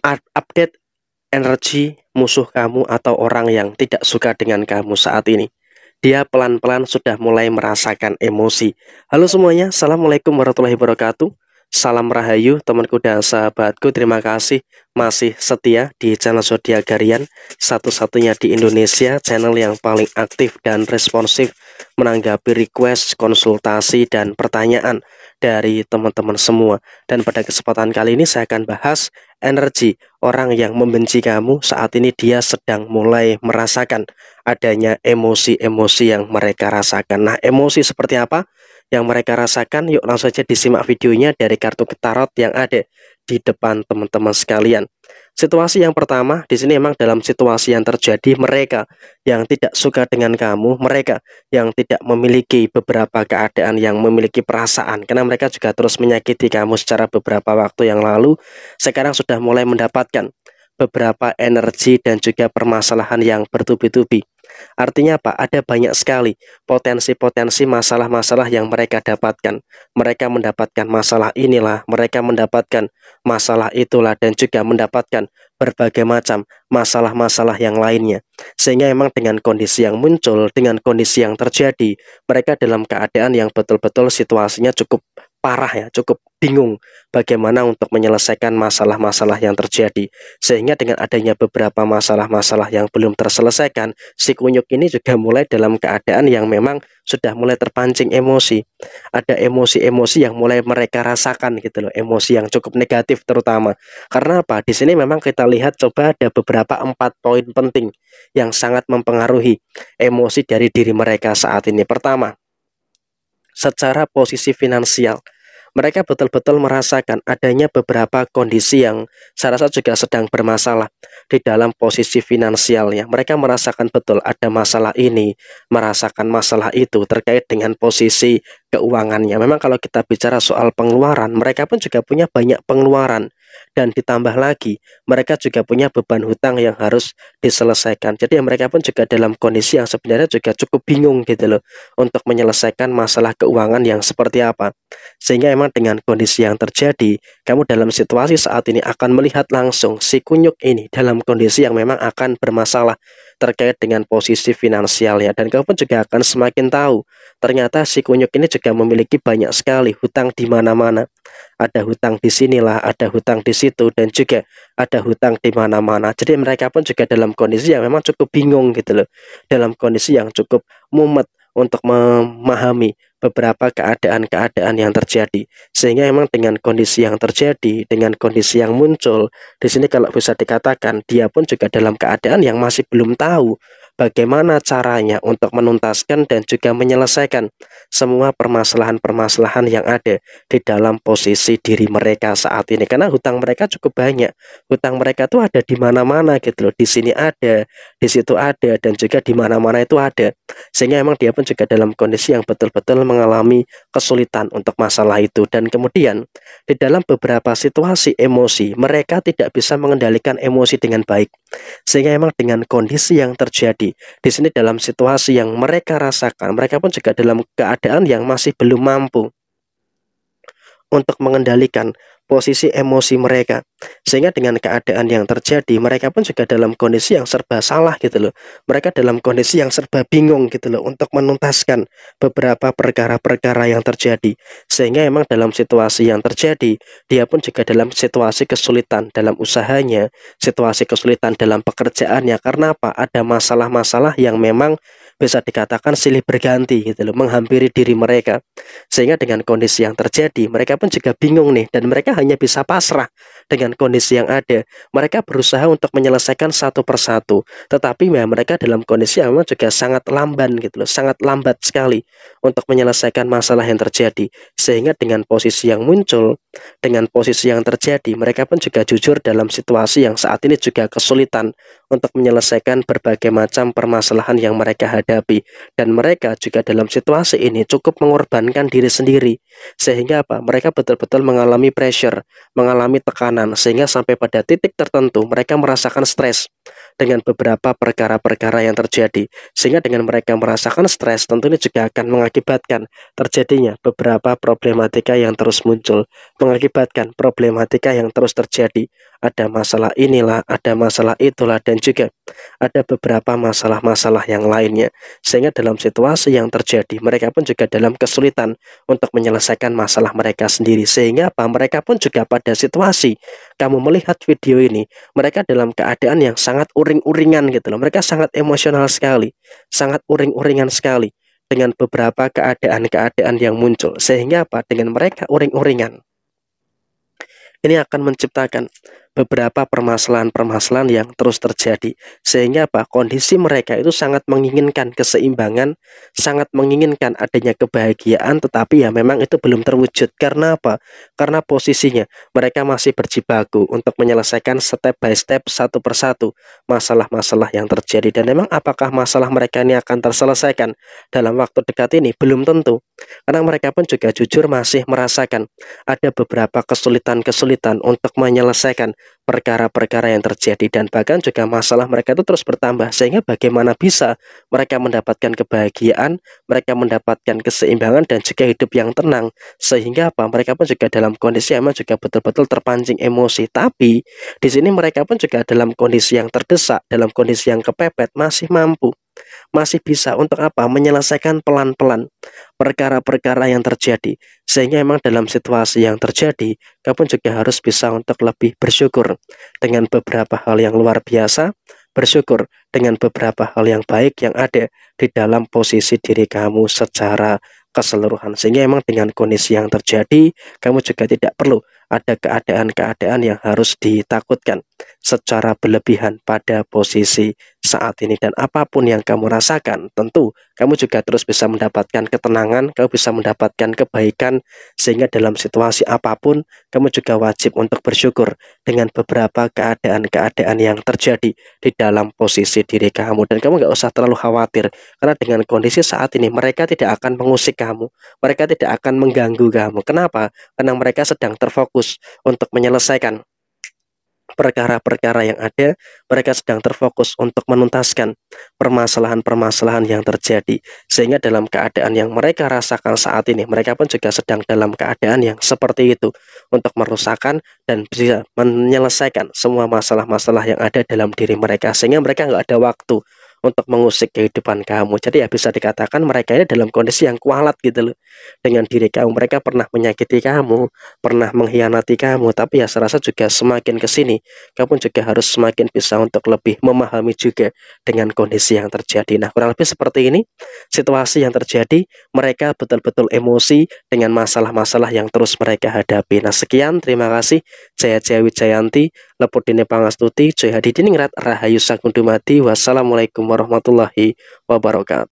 Update energi musuh kamu atau orang yang tidak suka dengan kamu saat ini. Dia pelan-pelan sudah mulai merasakan emosi. Halo semuanya, Assalamualaikum warahmatullahi wabarakatuh. Salam Rahayu temanku dan sahabatku. Terima kasih masih setia di channel Zodiak Harian, satu-satunya di Indonesia, channel yang paling aktif dan responsif menanggapi request, konsultasi, dan pertanyaan dari teman-teman semua. Dan pada kesempatan kali ini saya akan bahas energi orang yang membenci kamu. Saat ini dia sedang mulai merasakan adanya emosi-emosi yang mereka rasakan. Nah, emosi seperti apa yang mereka rasakan? Yuk langsung saja disimak videonya dari kartu tarot yang ada di depan teman-teman sekalian. Situasi yang pertama di sini memang dalam situasi yang terjadi, mereka yang tidak suka dengan kamu, mereka yang tidak memiliki beberapa keadaan, yang memiliki perasaan, karena mereka juga terus menyakiti kamu secara beberapa waktu yang lalu, sekarang sudah mulai mendapatkan beberapa energi dan juga permasalahan yang bertubi-tubi. Artinya apa? Ada banyak sekali potensi-potensi masalah-masalah yang mereka dapatkan. Mereka mendapatkan masalah inilah, mereka mendapatkan masalah itulah, dan juga mendapatkan berbagai macam masalah-masalah yang lainnya. Sehingga memang dengan kondisi yang muncul, dengan kondisi yang terjadi, mereka dalam keadaan yang betul-betul situasinya cukup parah ya, cukup bingung bagaimana untuk menyelesaikan masalah-masalah yang terjadi. Sehingga dengan adanya beberapa masalah-masalah yang belum terselesaikan, si kunyuk ini juga mulai dalam keadaan yang memang sudah mulai terpancing emosi. Ada emosi-emosi yang mulai mereka rasakan gitu loh, emosi yang cukup negatif terutama. Karena apa? Di sini memang kita lihat, coba ada beberapa 4 poin penting yang sangat mempengaruhi emosi dari diri mereka saat ini. Pertama, secara posisi finansial, mereka betul-betul merasakan adanya beberapa kondisi yang saya rasa juga sedang bermasalah di dalam posisi finansialnya. Mereka merasakan betul ada masalah ini, merasakan masalah itu terkait dengan posisi keuangannya. Memang kalau kita bicara soal pengeluaran, mereka pun juga punya banyak pengeluaran. Dan ditambah lagi, mereka juga punya beban hutang yang harus diselesaikan. Jadi mereka pun juga dalam kondisi yang sebenarnya juga cukup bingung gitu loh, untuk menyelesaikan masalah keuangan yang seperti apa. Sehingga emang dengan kondisi yang terjadi, kamu dalam situasi saat ini akan melihat langsung si kunyuk ini dalam kondisi yang memang akan bermasalah terkait dengan posisi finansialnya. Dan kamu pun juga akan semakin tahu, ternyata si kunyuk ini juga memiliki banyak sekali hutang di mana-mana. Ada hutang di sinilah, ada hutang di situ, dan juga ada hutang di mana-mana. Jadi mereka pun juga dalam kondisi yang memang cukup bingung gitu loh, dalam kondisi yang cukup mumet untuk memahami beberapa keadaan-keadaan yang terjadi. Sehingga memang dengan kondisi yang terjadi, dengan kondisi yang muncul, di sini kalau bisa dikatakan dia pun juga dalam keadaan yang masih belum tahu bagaimana caranya untuk menuntaskan dan juga menyelesaikan semua permasalahan-permasalahan yang ada di dalam posisi diri mereka saat ini. Karena hutang mereka cukup banyak. Hutang mereka tuh ada di mana-mana gitu loh. Di sini ada, di situ ada, dan juga di mana-mana itu ada. Sehingga emang dia pun juga dalam kondisi yang betul-betul mengalami kesulitan untuk masalah itu. Dan kemudian di dalam beberapa situasi emosi, mereka tidak bisa mengendalikan emosi dengan baik. Sehingga emang dengan kondisi yang terjadi di sini, dalam situasi yang mereka rasakan, mereka pun juga dalam keadaan yang masih belum mampu untuk mengendalikan posisi emosi mereka. Sehingga dengan keadaan yang terjadi, mereka pun juga dalam kondisi yang serba salah gitu loh. Mereka dalam kondisi yang serba bingung gitu loh untuk menuntaskan beberapa perkara-perkara yang terjadi. Sehingga memang dalam situasi yang terjadi, dia pun juga dalam situasi kesulitan dalam usahanya, situasi kesulitan dalam pekerjaannya. Karena apa? Ada masalah-masalah yang memang bisa dikatakan silih berganti gitu loh, menghampiri diri mereka. Sehingga dengan kondisi yang terjadi, mereka pun juga bingung nih, dan mereka hanya bisa pasrah dengan kondisi yang ada. Mereka berusaha untuk menyelesaikan satu persatu, tetapi ya mereka dalam kondisi yang memang juga sangat lamban gitu loh, sangat lambat sekali untuk menyelesaikan masalah yang terjadi. Sehingga dengan posisi yang muncul, dengan posisi yang terjadi, mereka pun juga jujur dalam situasi yang saat ini juga kesulitan untuk menyelesaikan berbagai macam permasalahan yang mereka hadapi. Dan mereka juga dalam situasi ini cukup mengorbankan diri sendiri. Sehingga apa? Mereka betul-betul mengalami pressure, mengalami tekanan, sehingga sampai pada titik tertentu mereka merasakan stres dengan beberapa perkara-perkara yang terjadi. Sehingga dengan mereka merasakan stres, tentu ini juga akan mengakibatkan terjadinya beberapa problematika yang terus muncul. mengakibatkan problematika yang terus terjadi. Ada masalah inilah, ada masalah itulah, dan juga ada beberapa masalah-masalah yang lainnya. Sehingga dalam situasi yang terjadi, mereka pun juga dalam kesulitan untuk menyelesaikan masalah mereka sendiri. Sehingga apa? Mereka pun juga pada situasi kamu melihat video ini, mereka dalam keadaan yang sangat uring-uringan gitu loh. Mereka sangat emosional sekali, sangat uring-uringan sekali dengan beberapa keadaan-keadaan yang muncul. Sehingga apa? Dengan mereka uring-uringan, ini akan menciptakan beberapa permasalahan-permasalahan yang terus terjadi. Sehingga apa? Kondisi mereka itu sangat menginginkan keseimbangan, sangat menginginkan adanya kebahagiaan, tetapi ya memang itu belum terwujud. Karena apa? Karena posisinya mereka masih berjibaku untuk menyelesaikan step by step, satu persatu masalah-masalah yang terjadi. Dan memang apakah masalah mereka ini akan terselesaikan dalam waktu dekat ini? Belum tentu. Karena mereka pun juga jujur masih merasakan ada beberapa kesulitan-kesulitan untuk menyelesaikan perkara-perkara yang terjadi, dan bahkan juga masalah mereka itu terus bertambah. Sehingga bagaimana bisa mereka mendapatkan kebahagiaan, mereka mendapatkan keseimbangan dan juga hidup yang tenang. Sehingga apa? Mereka pun juga dalam kondisi yang juga betul-betul terpancing emosi. Tapi di sini mereka pun juga dalam kondisi yang terdesak, dalam kondisi yang kepepet, masih mampu, masih bisa untuk apa? Menyelesaikan pelan-pelan perkara-perkara yang terjadi. Sehingga memang dalam situasi yang terjadi, kamu juga harus bisa untuk lebih bersyukur dengan beberapa hal yang luar biasa, bersyukur dengan beberapa hal yang baik yang ada di dalam posisi diri kamu secara keseluruhan. Sehingga memang dengan kondisi yang terjadi, kamu juga tidak perlu ada keadaan-keadaan yang harus ditakutkan secara berlebihan pada posisi saat ini. Dan apapun yang kamu rasakan, tentu kamu juga terus bisa mendapatkan ketenangan, kamu bisa mendapatkan kebaikan. Sehingga dalam situasi apapun, kamu juga wajib untuk bersyukur dengan beberapa keadaan-keadaan yang terjadi di dalam posisi diri kamu. Dan kamu nggak usah terlalu khawatir, karena dengan kondisi saat ini mereka tidak akan mengusik kamu, mereka tidak akan mengganggu kamu. Kenapa? Karena mereka sedang terfokus untuk menyelesaikan perkara-perkara yang ada. Mereka sedang terfokus untuk menuntaskan permasalahan-permasalahan yang terjadi. Sehingga dalam keadaan yang mereka rasakan saat ini, mereka pun juga sedang dalam keadaan yang seperti itu, untuk merusakkan dan bisa menyelesaikan semua masalah-masalah yang ada dalam diri mereka. Sehingga mereka nggak ada waktu untuk mengusik kehidupan kamu. Jadi ya bisa dikatakan mereka ini dalam kondisi yang kualat gitu loh dengan diri kamu. Mereka pernah menyakiti kamu, pernah mengkhianati kamu, tapi ya serasa juga semakin kesini kamu juga harus semakin bisa untuk lebih memahami juga dengan kondisi yang terjadi. Nah, kurang lebih seperti ini situasi yang terjadi. Mereka betul-betul emosi dengan masalah-masalah yang terus mereka hadapi. Nah, sekian, terima kasih. Jaya Jaya Wijayanti, Lepudine Pangastuti, Joy Hadidiningrat, Rahayu Sakundumati. Wassalamualaikum warahmatullahi wabarakatuh.